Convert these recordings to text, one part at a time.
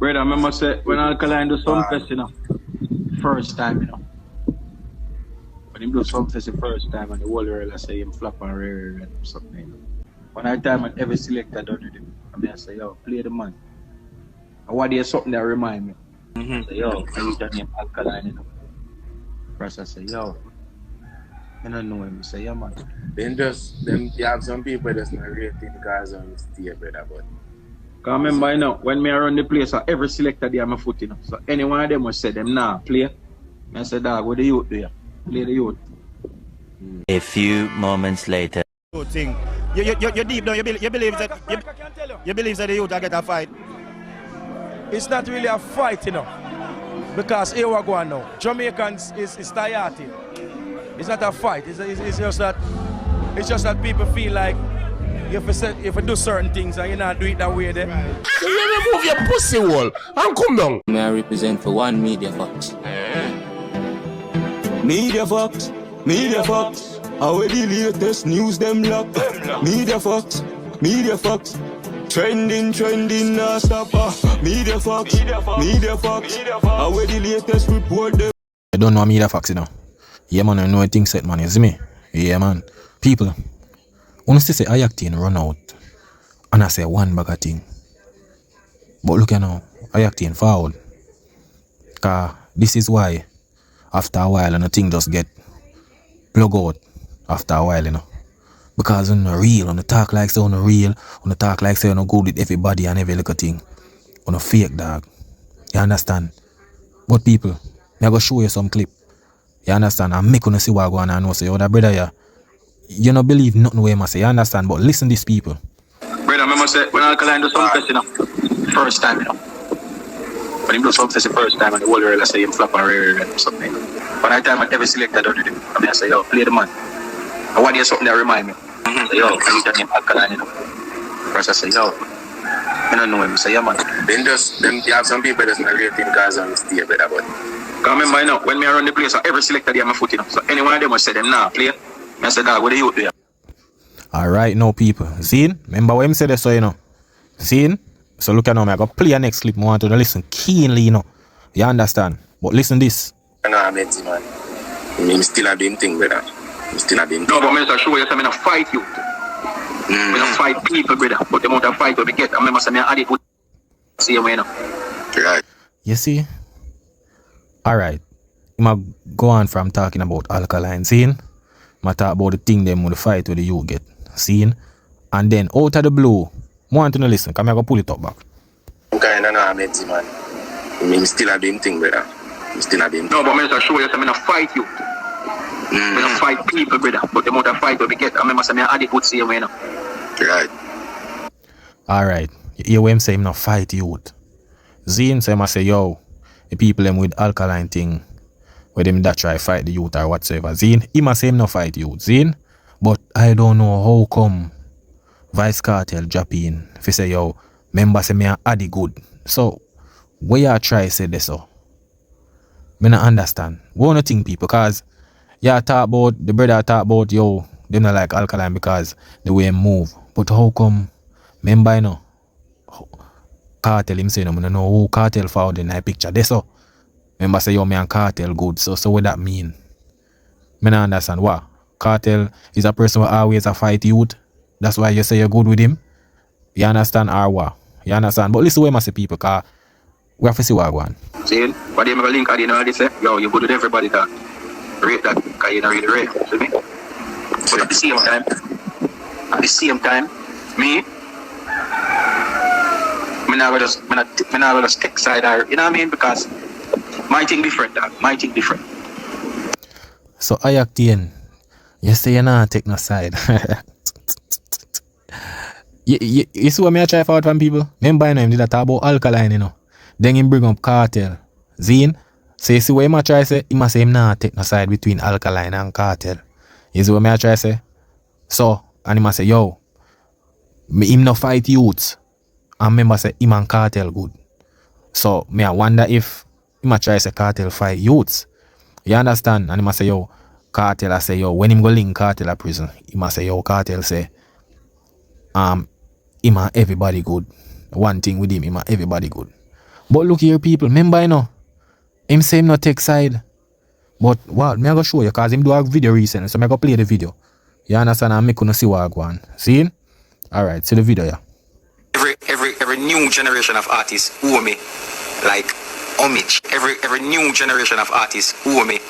Brother, I remember say when Alkaline do some fest, you know, first time, you know. When him do some fest the first time and the whole world I say him flap and rare and something, you know. When I time and every selector done with him, I say, yo, play the man. And what is something that remind me? I say, yo, I use the name Alkaline, you know. First I say, yo, I don't know him. I say, yeah, man. Then you have some people that's not rating guys on the stage, brother, but. Because remember, you know, when me around the place, every selector there my foot, you know. So any one of them will say them, nah, play. I say, dog, what the youth do? Play the youth. A few moments later. Good thing. You deep down, you believe that you believe that the youth are get a fight. It's not really a fight, you know. Because here we go now. Jamaicans is tired. It's not a fight. It's just that people feel like if you do certain things and you not do it that way, then. So you never move your pussy wall and come down. May I represent for one Media Fox? Media Fox, Media Fox. How the latest news them lock. Media Fox, Media Fox. Trending, nah stop. Media Fox, Media Fox. How the latest report them. I don't know Media Fox, you know. Yeah, man, I know a thing set, man. You see me? Yeah, man. People, honestly say I-OCTANE run out. And I say one bag of thing. But look at now, I-OCTANE forward. Cause this is why, after a while, and the thing just get plug out after a while, you know. Because you're not real, on the talk like so, on the real, on the talk like so, you're not good with everybody and every little thing. On a fake, dog. You understand? But people, I'm going to show you some clip. You understand? And make you see what going on and know, say, yo, that brother, yeah, you don't believe nothing way I say, you understand? But listen to these people. Brother, remember say when Alkaline do some fest, you know, first time, you know. When him do some fest the first time and the whole world I say him flap and rare and something. When I time and every selector done with him, I say, yo, play the man. And what is something that remind me? I say, yo, I use the name Alkaline, you know. First I say, yo, I don't know him. I say, yeah, man. Then you have some people that's not rating guys on the stage, brother, but. Because remember, you know, when me around the place, every selector there my foot, you know. So any one of them will say them, nah, play. I say, dog, what the youth do? Alright, now people. See? Remember what I said so, you know. See? So look at now, I got play a next clip. I want to listen keenly, you know. You understand? But listen this. No, I meant it, man. I'm still a damn thing, brother. I'm still a damn thing. No, but I show you something, I fight you. I don't fight people, brother. But the amount of fight we get, I remember something I add it with see you, you know. Right. You see? Alright. I'm go on from talking about Alkaline, seeing? I talk about the thing them with the fight where the you get. Seeing? And then out of the blue, I want to listen, come here, go pull it up back. Okay, no, I meant it, man. I'm still a damn thing, brother. I'm still a damn thing. No, but I show you something, I fight you. I don't fight people, brother. But the amount of fight we get, I remember something I add it with see you, you know. Right. Alright. You hear what I'm saying, not fight youth. Zine say, I say, yo, the people them with Alkaline thing, where them that try fight the youth or whatsoever. Zine, he must say him no fight youth. Zine, but I don't know how come vybzkartel drop in. If you say, yo, member say me a addy good. So, where you try say this so? Me not understand. What do think people? Because yeah, talk about, the brother talk about, yo, them not like Alkaline because the way he move. But how come, member, you know, Kartel him say, no, I don't know who Kartel found in that picture. That's so. Remember say, yo, me and Kartel good. So what that mean? Me not understand. What? Kartel is a person who always a fight youth. That's why you say you're good with him. You understand or what? You understand? But listen what I say people, because we have to see what I want. See, but they have a link at the end of this, yo, you good with everybody that rate that, because you don't really rate, see me? But at the same time, me not just take side or, you know what I mean? Because my thing different, dog. My thing different. So I-OCTANE, you say you not take no side. you see what me I try for out from people? Remember him did that talk about Alkaline, you know. Then him bring up Kartel. Zine? So you see what him I try say? He must say him not take no side between Alkaline and Kartel. You see what me I try say? So, and he must say, yo, him no fight youths. And remember say him and Kartel good. So me I wonder if he must try say Kartel fight youths. You understand? And he must say, yo, Kartel I say, yo, when him go link Kartel a prison, he must say, yo, Kartel say, him and everybody good. One thing with him and everybody good. But look here, people. Remember, you know, him say him not take side. But what? Me I go show you because him do a video recently. So I go play the video. You understand? And me couldn't see what I go on. See? Alright, see the video, yeah. Every new generation of artists owe me like homage. Every new generation of artists owe me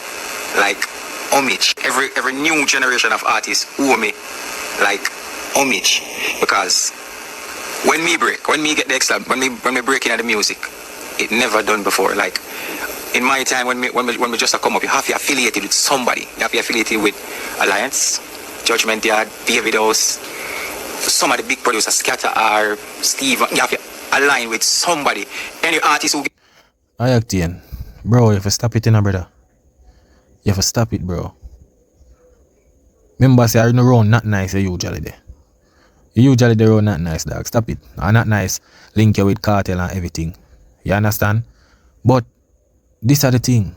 like homage. Every new generation of artists owe me like homage. Because when me get the extra, when me break into the music, it never done before. Like in my time when we just come up, you have to be affiliated with somebody. You have to be affiliated with Alliance, Judgment Yard, David House, some of the big producers, Scatter R, Steve. You have to align with somebody. Any artist who I-OCTANE. Bro, you have to stop it, brother. You have to stop it, bro. Remember, say, I know round not nice, you usually there. You usually the round not nice, dog. Stop it. And not nice, link you with Kartel and everything. You understand? But, this are the thing.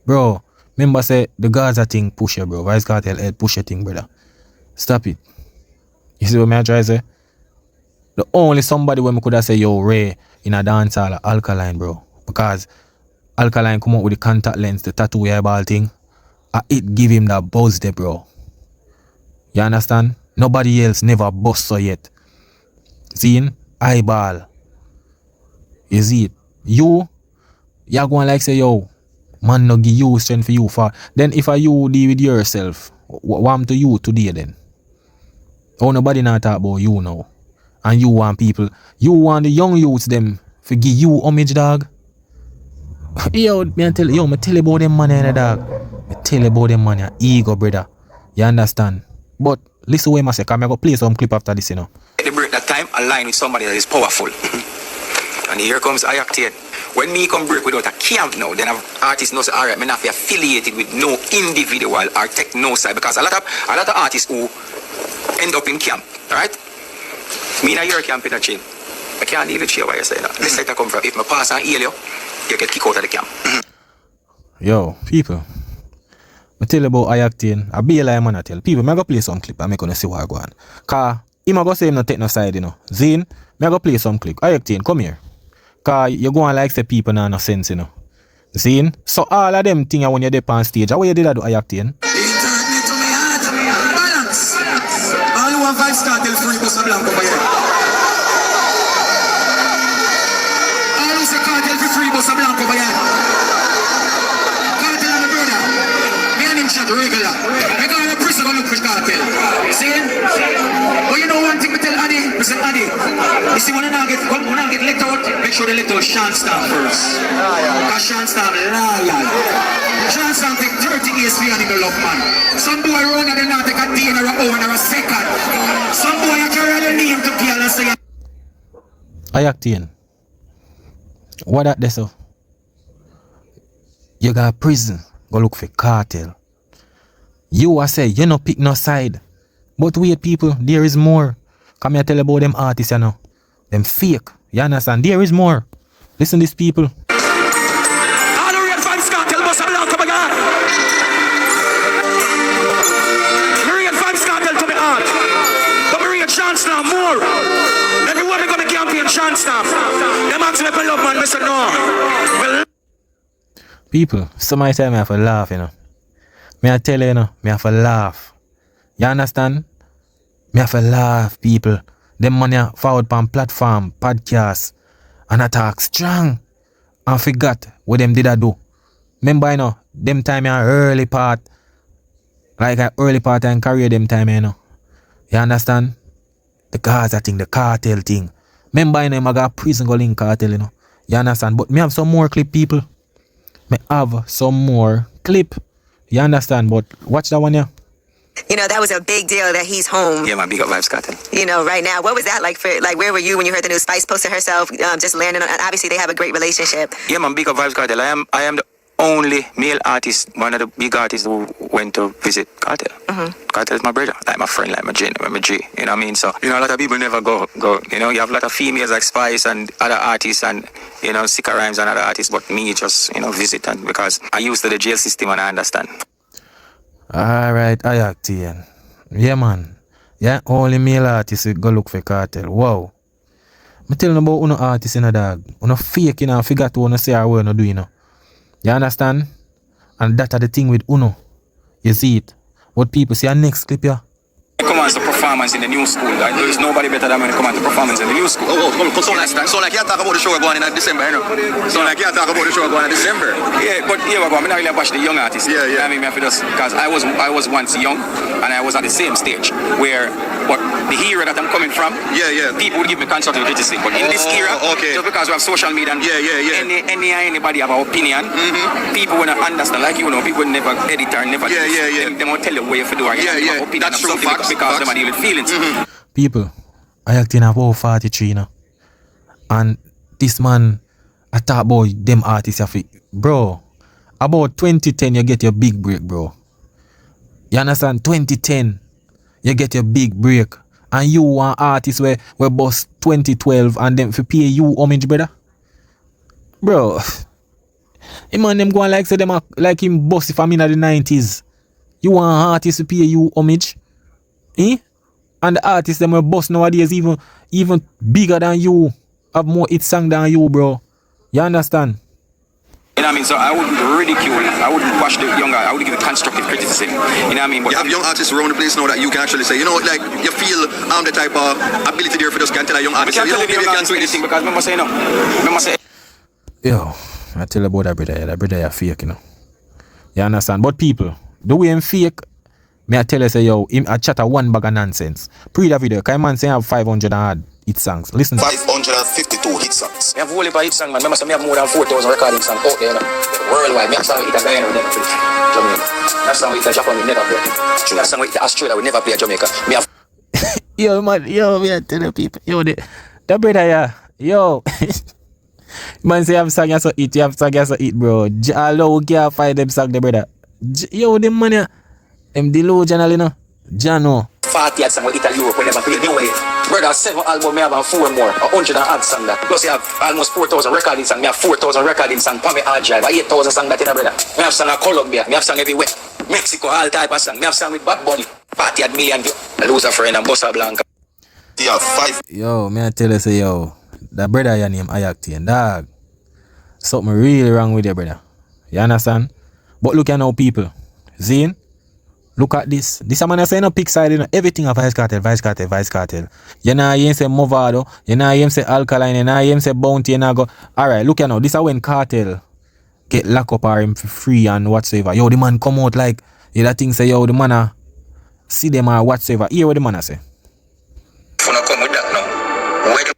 Bro, remember, say, the Gaza thing push you, bro. Vybzkartel head push your thing, brother. Stop it. You see what I try to say? The only somebody when me could have say, yo, Ray, in a dancehall, Alkaline, bro. Because Alkaline come out with the contact lens, the tattoo eyeball thing. It give him that buzz there, bro. You understand? Nobody else never bust so yet. Seeing? Eyeball. You see it? You going like say, yo, man no give you strength for you for. Then if you deal with yourself, what am to you today then? Oh, nobody not talk about you now. And you want people, you want the young youths them to give you homage, dog. Yo, me tell you about them money, dog. Me tell you about them money, ego, brother. You understand? But listen what I say, because I go play some clip after this, you know. at the break that time align with somebody that is powerful. And here comes I-OCTANE. When me come break without a camp now, then an artist knows, alright, me not be affiliated with no individual or techno side, because a lot of artists who end up in camp, alright? Me in your camp in a chain. I can't leave the chair why you say that. This side I come from. If my pass and heal you, you get kicked out of the camp. Yo, people. I tell you about I-OCTANE. I be a lie man I tell people. I go play some clip and I'm gonna see what I go on. Cause him I go say him no take no side, you know. Zane, I go play some clip. I-OCTANE, come here. Cause you go on like say people now no sense, you know. Zane? So all of them things when you're there on stage, how you did that do I-OCTANE? All you want Vybzkartel free for some blanco for you. All you say Kartel for free for some blanco for you. Kartel and my brother. Me and him chat regular. Me go to prison and look for Kartel. See? But you know one thing me tell Addy? I say Addy, you see when I get let out, make sure they let out Sean Stamp first. Because Sean Stamp loyal. Sean Stamp take 30 years for you love man. Some boy run and they not take a day or a hour or a second. Some boy you carry your name to kill and say I-OCTANE. What that there so? You got prison, go look for Kartel. You I say you no pick no side. But wait people, there is more. Come here tell you about them artists, you know. Them fake. You understand? There is more. Listen to these people. all the real Vybzkartel must have come again. Real Vybzkartel to me heart. But real Sean Stamp more. Then the one gonna campaign Sean Stamp. Them ask me if I love man, I say no. Well, People, some of the time I have to laugh, you know. Me I tell you, know, me have to laugh. You understand? Me have to laugh, people. Them money forward on platform, podcast, and attack strong. And forgot what them did I do. Remember, you know, them time in early part, like an early part and career them time, you know. You understand? The Gaza thing, the Kartel thing. Remember, you know, I got prison go link Kartel, you know. You understand? But me have some more clip, people. Me have some more clip. You understand? But watch that one, yeah. You know, that was a big deal that he's home. Yeah, man, big up Vybzkartel. You know, right now, what was that like for? Like, where were you when you heard the news? Spice posted herself, just landing on. Obviously, they have a great relationship. Yeah, man, big up Vybzkartel. I am the only male artist, one of the big artists who went to visit Kartel. Kartel is my brother, like my friend, like my G. You know what I mean? So, you know, a lot of people never go. You know, you have a lot of females like Spice and other artists and, you know, Masicka Rhymes and other artists, but me just, you know, visit and because I used to the jail system and I understand. Alright, I-OCTANE. Yeah, man. Yeah, only male artists go look for Kartel. Wow. I'm telling you about uno artist in a dog. Uno fake, you know, forgot to uno say our word no do, you know. You understand? And that are the thing with uno. You see it. What people see our next clip here. Come on to performance in the new school. Like, there is nobody better than when it come on to performance in the new school. So like you talk about the show going in December, you know? So like you talk about the show going in December. Yeah, but here we go. I'm not really bash the young artists. Yeah. I mean, because I was once young and I was at the same stage where, but the era that I'm coming from, people would give me constructive criticism. But in this era, just because we have social media and anybody have an opinion, people will not understand. Like, you know, people never edit or never they won't tell you what you have to do. That's true. Because they deal with feelings. People, I-OCTANE have over 43 you know. And this man, I talk about them artists, bro, about 2010 you get your big break, bro. You understand? 2010 you get your big break. And you want artists where boss 2012 and then for pay you homage, brother. Bro, him and them going like say them like him boss if I'm in the 90s. You want artists to pay you homage? Eh? And the artists them will boss nowadays even bigger than you, have more hit song than you, bro. You understand? You know what I mean? So I wouldn't ridicule it. I wouldn't bash the young guy. I would give it constructive criticism. You know what I mean? But you have young artists around the place now that you can actually say, you know, like you feel the type of ability there for those can tell a young artist. I can't tell you can't do anything because remember say no. Remember say. Yo, I tell you about that brother. That brother is fake, you know. You understand? But people, the way him fake. Me I tell you say yo, him I chatter one bag of nonsense. Pre that video, cause man say I have 500 odd hit songs. Listen. 552 hit songs. I have whole heap of hit songs, man. Remember say me have more than 4,000 recording songs out there, you know. Worldwide. Me have song with a Guyana we never play. Jamaica. That song with a Japan we never play. That song with Australia we never play Jamaica. Me have yo man, yo me I tell you people, yo that brother yeah, yo. Man say have song so eat, you have song so eat, bro. Hello, we can't find them song the brother. Yo them man yeah. Them delusional, you know. Jano. 40 odd songs with Italy Europe we never play no way. Brother, 7 albums me have and 4 more. 100 odd songs that. Plus you have almost 4,000 recording songs. Me have 4,000 recording songs. For me hard drive. 8,000 songs that in a brother. Me have song in Colombia. Me have song everywhere. Mexico, all type of song. Me have song with Bad Bunny. 40 odd million. I lose a friend and Bossa Blanca. You have 5. Yo, me I tell you say yo, that brother your name I-OCTANE, dog. Something really wrong with your brother. You understand? But look at now people. Zine. Look at this. This man say no pick side, you know. Everything of Vybz Kartel. You know you say Movado, you know you say Alkaline, you know you say Bounty, you know go. Alright, look at now. This is when Kartel get locked up or him for free and whatsoever. Yo, the man come out like that thing say yo the man see them or whatsoever. Hear what the man say. If you not come with that now, wait.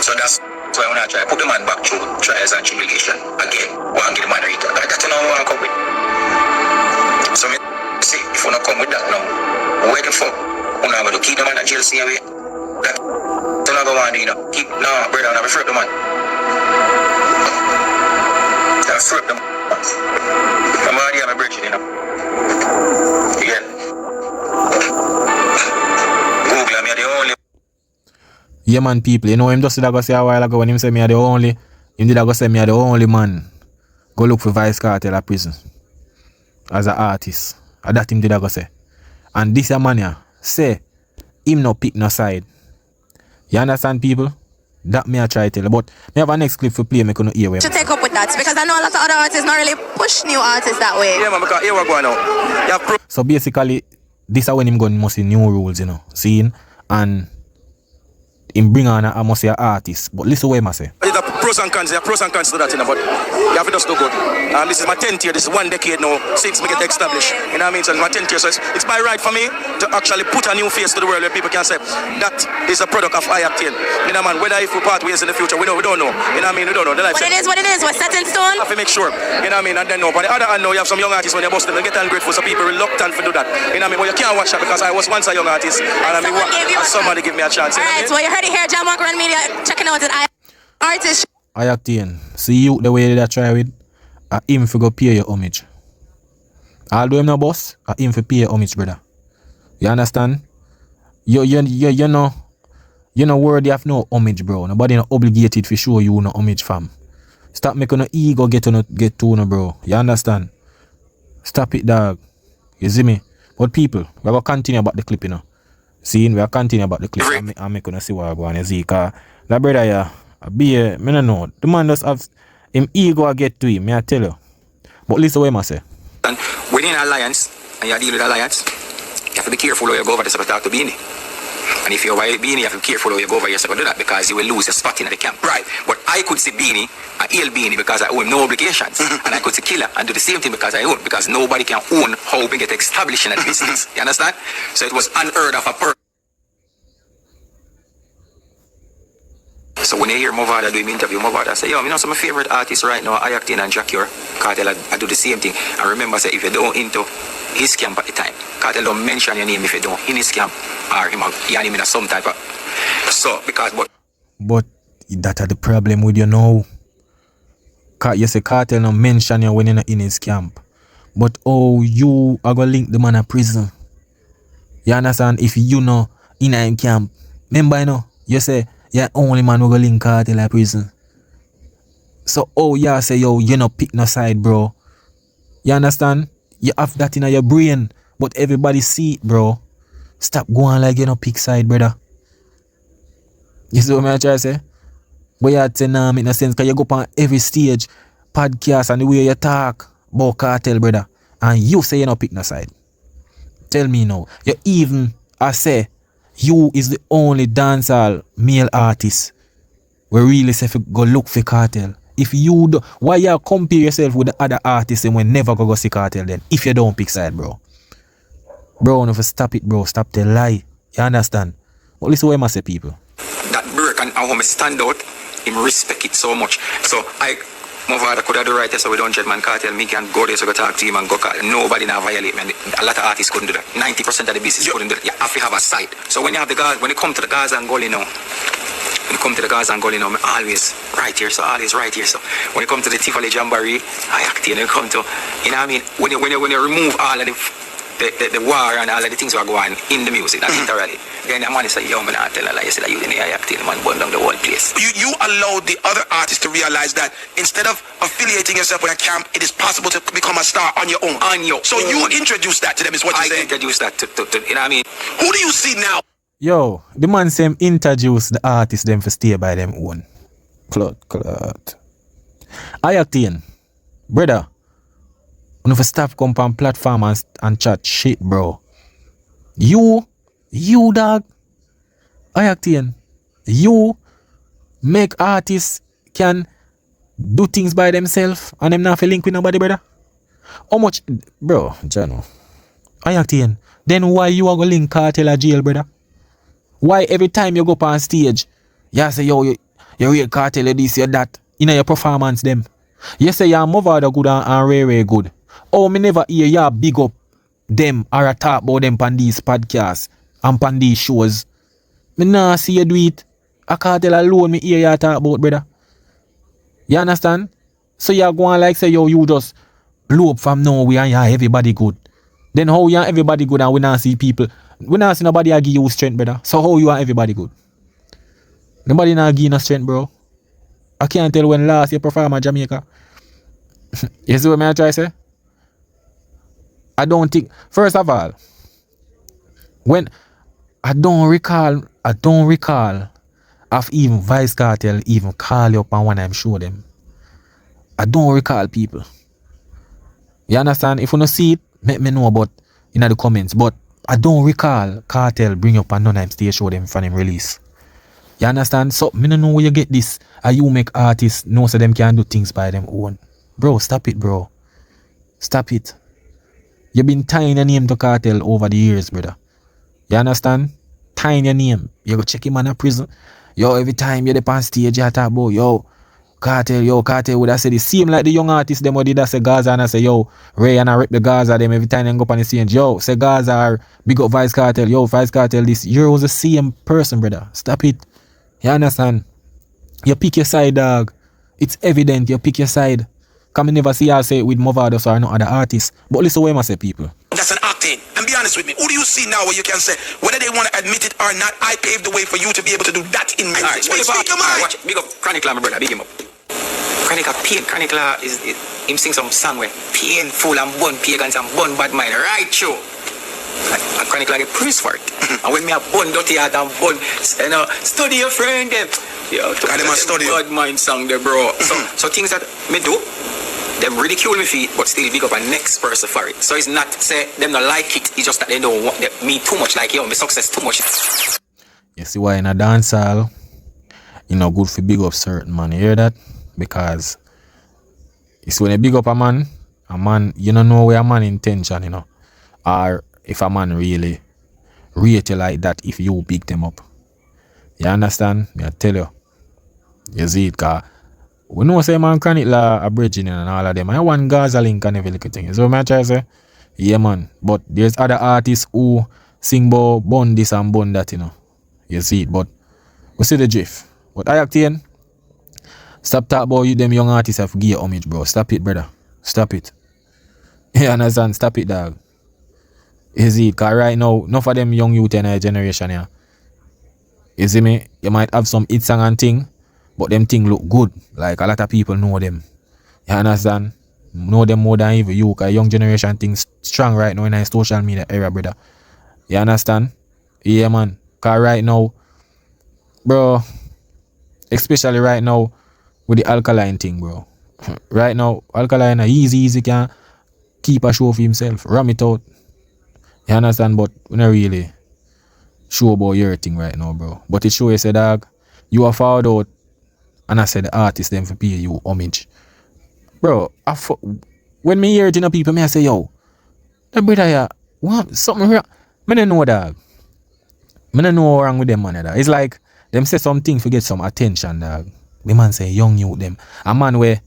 So that's why when I try to put the man back through trials and tribulation again. One get the man return. That's not what I come with. So me see, if you not come with that now, wait the fuck. You're not going to keep the man in jail, see away. That you're not going to do, you know. Keep, no, brother, I'm afraid of the man. I'm afraid of the man. I'm already on my bridge, you know. Yeah. Google, I'm the only. Yeah man people, you know him just did I go say a while ago when him say me are the only, him did I go say me are the only man. Go look for Vybz Kartel at prison. As an artist. And that him did I go say. And this a man here, say, him no pick no side. You understand people? That me I try to tell you. But me have a next clip for play, me couldn't hear him. To take up with that, because I know a lot of other artists not really push new artists that way. Yeah man, because here we're going now. So basically, this is when him going must see new rules, you know. Seeing and him bring on a must say artist. But listen what him say. There are pros and cons to that, you know, but you have to just do good. This is my 10th year, this is 1 decade now since we get established. You know what I mean? So it's my 10th year, so it's my right for me to actually put a new face to the world where people can say that is a product of I-OCTANE. You know, man, whether if we part ways in the future, we don't know. You know what I mean? We don't know. What it is, we're set in stone. I have to make sure. You know what I mean? And then no. But the other hand now, you have some young artists when they bust them, they get ungrateful, so people reluctant to do that. You know what I mean? But you can't watch that because I was once a young artist and somebody give me a chance. Alright, so you heard it here, John Run Media, checking out that artist. I-OCTANE, see you the way that try with, him for go pay your homage. Although him no boss, him for pay your homage, brother. You understand? You know word you have no homage, bro. Nobody not obligated for show you no homage, fam. Stop making no ego get to no, bro. You understand? Stop it, dog. You see me? But people, we're gonna continue about the clip, you know. Seeing we are continue about the clip. I'm gonna see what I'm going to see. Cause Like brother, yeah, me no know. The man just have him ego I get to him, me I tell you. But listen what I say. And when you're in an alliance, and you deal with alliance, you have to be careful how you go over there to talk to Beanie. And if you're with Beanie, you have to be careful how you go over here to do that because you will lose your spot in the camp. Right. But I could see Beanie, I hail Beanie because I owe him no obligations. And I could see Killer and do the same thing because I own, because nobody can own how we get established in a business. You understand? So it was unheard of a person. So when you hear Movada doing interview, Movada say, yo, you know some of my favorite artists right now, I-OCTANE and Jacure. Kartel, I do the same thing. And remember, say, if you don't into his camp at the time, Kartel don't mention your name if you don't in his camp or him in some type of. So, because, But that are the problem with you now. You say Kartel don't mention you when you're not in his camp. But oh, you are going to link the man at prison. You understand? If you know in him camp, remember, you know, you say, yeah, only man who go link Kartel at prison. So, oh, yeah, say, yo, you not pick no side, bro. You understand? You have that in your brain, but everybody see it, bro. Stop going like you no pick side, brother. You see what I try to say? But you have to nah, make no sense, because you go on every stage, podcast, and the way you talk about Kartel, brother, and you say you no pick no side. Tell me now. You even, I say, you is the only dancehall male artist we really say go look for Kartel. If you do, why you compare yourself with the other artists and we never go see Kartel then? If you don't pick side, bro. Bro, no, stop it, bro. Stop the lie. You understand? But listen what I must say, people. that break and how I stand out, him respect it so much. So Movada could have the right, so we don't man Kartel, me can go there so go talk to him and go call. Nobody now violate me. A lot of artists couldn't do that. 90% of the business couldn't do that. You have to have a site. So when you have the guys, when you come to the Gaza and Gully now, when you come to the Gaza and Gully now, I'm always right here, so always right here. So when you come to the Tivoli Jamboree, I-OCTANE, you come to, you know what I mean? When you remove all of the war and all of the things that are going in the music, not literally. Then the man is like, yo, man, I tell a lie, you say that you didn't I-OCTANE, man, burn down the whole place. You allowed the other artists to realize that instead of affiliating yourself with a camp, it is possible to become a star on your own. So you introduced that to them, is what you're saying? I introduced that to you know what I mean? Who do you see now? Yo, the man say introduce the artists them for stay by them own. Clot. I-OCTANE, brother, you for stop come on platform and chat shit, bro. You dog, I-OCTANE, you make artists can do things by themselves and them not feel link with nobody, brother. How much, bro, Jano, I-OCTANE, then why you are going to link Kartel a jail, brother? Why every time you go up on stage, you say, yo, you real Kartel, you this, you that, in your performance, them. You say your Movada good and Ray good. Oh, me never hear you big up them or a talk about them on these podcasts and on these shows. Me nah see you do it. A Kartel alone me hear you talk about, brother. You understand? So you go on like say, yo, you just blow up from nowhere and you everybody good. Then how you everybody good and we not see people, we not see nobody give you strength, brother. So how you are everybody good? Nobody not give you no strength, bro. I can't tell when last you perform at Jamaica. You see what I try to say? I don't think, first of all, when I don't recall of even vybzkartel even call you up and one time show them. I don't recall, people. You understand? If you don't see it, let me know about in the comments. But I don't recall Kartel bring up and none time stay show them from him release. You understand? So me don't know where you get this. And you make artists know so them can do things by them own. Bro, stop it, bro. Stop it. You've been tying your name to Kartel over the years, brother. You understand? Tying your name. You go check him in a prison. Yo, every time you're on stage, you talk about, yo, Kartel would have said the same like the young artists, them would did that say Gaza and I say, yo, Ray and I rip the Gaza, them every time they go up on the stage, yo, say Gaza or big up vybzkartel, yo, vybzkartel this. You're the same person, brother. Stop it. You understand? You pick your side, dog. It's evident you pick your side. Come and never see y'all say it with Movada or no other artists. But listen what I say, people. That's an octane. And be honest with me. Who do you see now where you can say, whether they want to admit it or not, I paved the way for you to be able to do that in music. Right, Speak your mind. Watch it. Big up Chronicler, my brother. Big him up. Chronicler is him sing some song where painful and bun pagans and bun bad mind. Right, show. And Chronicler get praise for it. And when me a bun dirty heart and bun, you know, study your friend them. Yeah, I them a study. Bad mind song there, bro. So things that me do, them ridicule me for it, but still big up a next person for it. So it's not say them not like it, it's just that they don't want me too much, like yo, my success too much. You see why in a dancehall, you know, good for big up certain man. You hear that? Because it's when you big up a man, you don't know where a man intention, you know, or if a man really rate you like that if you big them up. You understand? Me I tell you. You see it, cause we know say man chronic la a bridging and all of them. I want Gaza link and every little thing. So I try to say, yeah man. But there's other artists who sing about bun this and bun that, you know. You see it, but we see the drift. But I-OCTANE, stop talking about you them young artists have to give you homage, bro. Stop it, brother. Stop it. You understand? Stop it, dog. You see it, cause right now, enough of them young youth in our generation here. You see me? You might have some hit song and thing, but them thing look good. Like a lot of people know them. You understand? Know them more than even you, cause young generation things strong right now in our social media era, brother. You understand? Yeah, man. Cause right now, bro, especially right now with the Alkaline thing, bro. Right now, Alkaline easy can keep a show for himself, ram it out. You understand? But we not really sure about your thing right now, bro. But it show you say, dog, you are found out, and I said the artist them for pay you homage, bro. When me hear it, you know, people, me I say, yo, that brother here, what something wrong? Me don't know, dog. Me don't know what's wrong with them, man. Dog. It's like them say something to get some attention, dog. The man say young youth them. A man where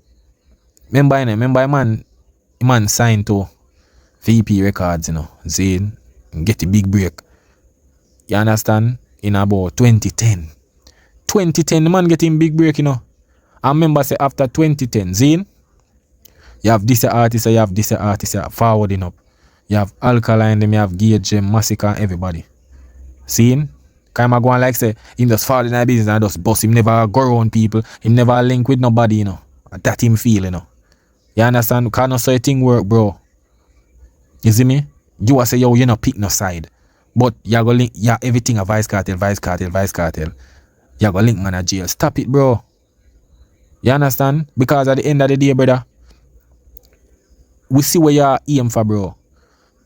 remember a man signed to VP Records, you know, Zane, get a big break. You understand? In about 2010. 2010, the man getting big break, you know. I remember say after 2010, Zane, you have this artist, you have this artist, forwarding up. You have Alkaline, them, you have Gage, Masicka, and everybody. See? Kind of go on like say, him just fall in that business and just bust. Him never go around people. Him never link with nobody, you know. That him feel, you know. You understand? Because no so thing work, bro. You see me? You will say, yo, you not pick no side. But you go link, yeah, everything a Vybz kartel. You go link man a jail. Stop it, bro. You understand? Because at the end of the day, brother, we see where you aim for, bro.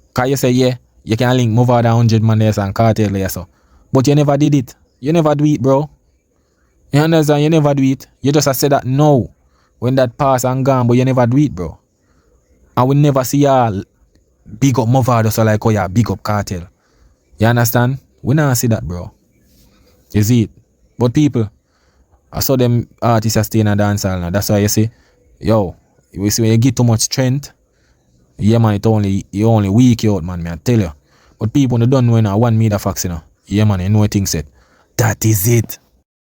Because you say, yeah, you can link more than 100 man there and Kartel there, so. But you never did it. You never do it, bro. You understand? You never do it. You just say that no. When that pass and gone, but you never do it, bro. And we never see y'all big up Movado, so like, oh yeah, big up Kartel. You understand? We never see that, bro. You see it? But people, I saw them artists are staying in a dancehall now. That's why you say, yo, you see when you get too much strength, yeah man, you only weak out, man, me I tell you. But people don't know now one media facts, you know. Yeah man, you know what things said. That is it.